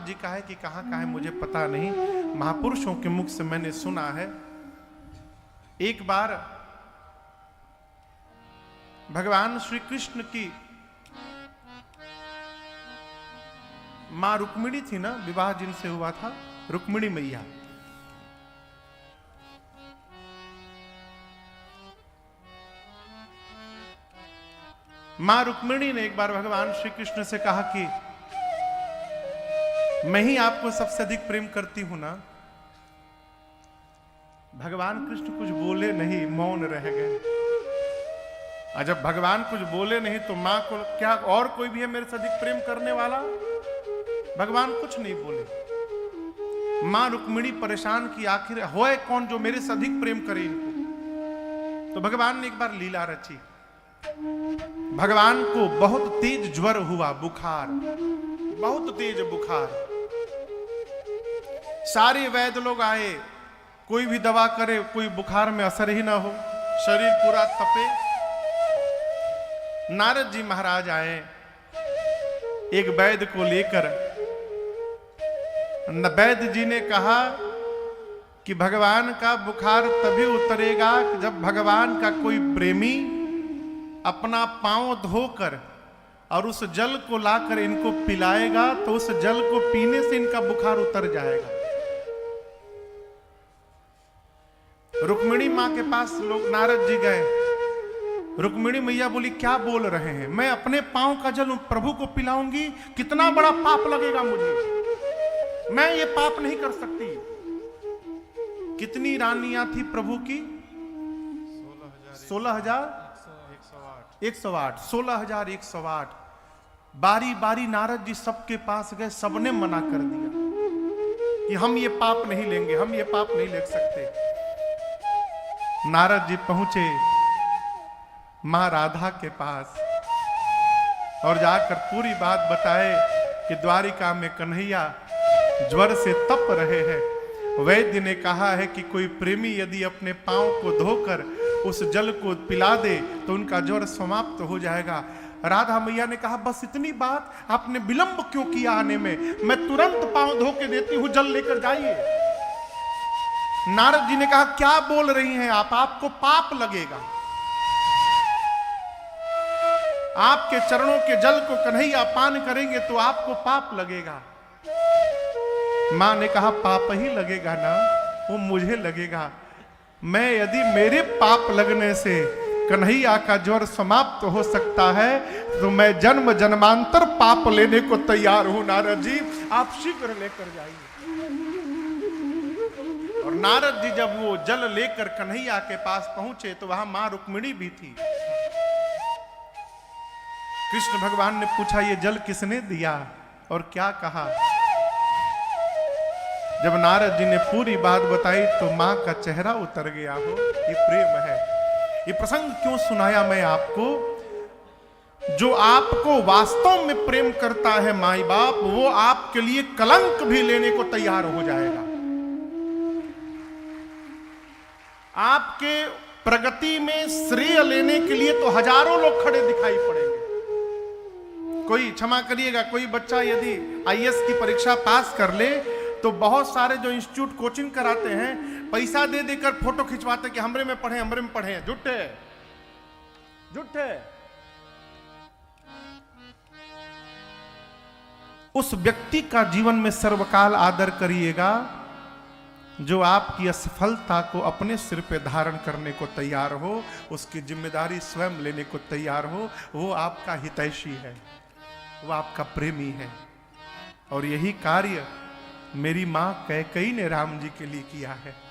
जी का है कि कहाँ है मुझे पता नहीं, महापुरुषों के मुख से मैंने सुना है। एक बार भगवान श्री कृष्ण की मां रुक्मिणी थी ना, विवाह जिनसे हुआ था, रुक्मिणी मैया, मां रुक्मिणी ने एक बार भगवान श्री कृष्ण से कहा कि मैं ही आपको सबसे अधिक प्रेम करती हूं ना। भगवान कृष्ण कुछ बोले नहीं, मौन रह गए। और जब भगवान कुछ बोले नहीं तो मां को क्या और कोई भी है मेरे से अधिक प्रेम करने वाला? भगवान कुछ नहीं बोले। मां रुक्मिणी परेशान की, आखिर होए कौन जो मेरे से अधिक प्रेम करे इनको। तो भगवान ने एक बार लीला रची। भगवान को बहुत तेज ज्वर हुआ, बुखार, बहुत तेज बुखार। सारे वैद्य लोग आए, कोई भी दवा करे कोई बुखार में असर ही ना हो, शरीर पूरा तपे। नारद जी महाराज आए एक वैद्य को लेकर। वैद्य जी ने कहा कि भगवान का बुखार तभी उतरेगा जब भगवान का कोई प्रेमी अपना पांव धोकर और उस जल को लाकर इनको पिलाएगा, तो उस जल को पीने से इनका बुखार उतर जाएगा। रुक्मिणी मां के पास लोग, नारद जी गए। रुक्मिणी मैया बोली क्या बोल रहे हैं, मैं अपने पांव का जल प्रभु को पिलाऊंगी? कितना बड़ा पाप लगेगा मुझे, मैं ये पाप नहीं कर सकती। कितनी रानियां थी प्रभु की? 16,108 16,108। बारी बारी नारद जी सबके पास गए, सबने मना कर दिया कि हम ये पाप नहीं लेंगे, हम ये पाप नहीं ले सकते। नारद जी पहुंचे मां राधा के पास और जाकर पूरी बात बताए कि द्वारिका में कन्हैया ज्वर से तप रहे हैं। वैद्य ने कहा है कि कोई प्रेमी यदि अपने पांव को धोकर उस जल को पिला दे तो उनका ज्वर समाप्त हो जाएगा। राधा मैया ने कहा बस इतनी बात, आपने विलंब क्यों किया आने में? मैं तुरंत पांव धो के देती हूं, जल लेकर जाइए। नारद जी ने कहा क्या बोल रही हैं आप, आपको पाप लगेगा। आपके चरणों के जल को कन्हैया पान करेंगे तो आपको पाप लगेगा। मां ने कहा पाप ही लगेगा ना, वो मुझे लगेगा। मैं यदि मेरे पाप लगने से कन्हैया का ज्वर समाप्त हो सकता है तो मैं जन्म जन्मांतर पाप लेने को तैयार हूं। नारद जी आप शीघ्र लेकर जाइए। और नारद जी जब वो जल लेकर कन्हैया के पास पहुंचे तो वहां मां रुक्मिणी भी थी। कृष्ण भगवान ने पूछा ये जल किसने दिया और क्या कहा? जब नारद जी ने पूरी बात बताई तो मां का चेहरा उतर गया हो। ये प्रेम है। ये प्रसंग क्यों सुनाया मैं आपको? जो आपको वास्तव में प्रेम करता है माई बाप, वो आपके लिए कलंक भी लेने को तैयार हो जाएगा। आपके प्रगति में श्रेय लेने के लिए तो हजारों लोग खड़े दिखाई पड़ेंगे। कोई, क्षमा करिएगा, कोई बच्चा यदि आईएएस की परीक्षा पास कर ले तो बहुत सारे जो इंस्टीट्यूट कोचिंग कराते हैं पैसा दे देकर फोटो खिंचवाते कि हमरे में पढ़े, हमरे में पढ़े। झूठे झूठे। उस व्यक्ति का जीवन में सर्वकाल आदर करिएगा जो आपकी असफलता को अपने सिर पे धारण करने को तैयार हो, उसकी जिम्मेदारी स्वयं लेने को तैयार हो। वो आपका हितैषी है, वो आपका प्रेमी है। और यही कार्य मेरी मां कैकेयी ने राम जी के लिए किया है।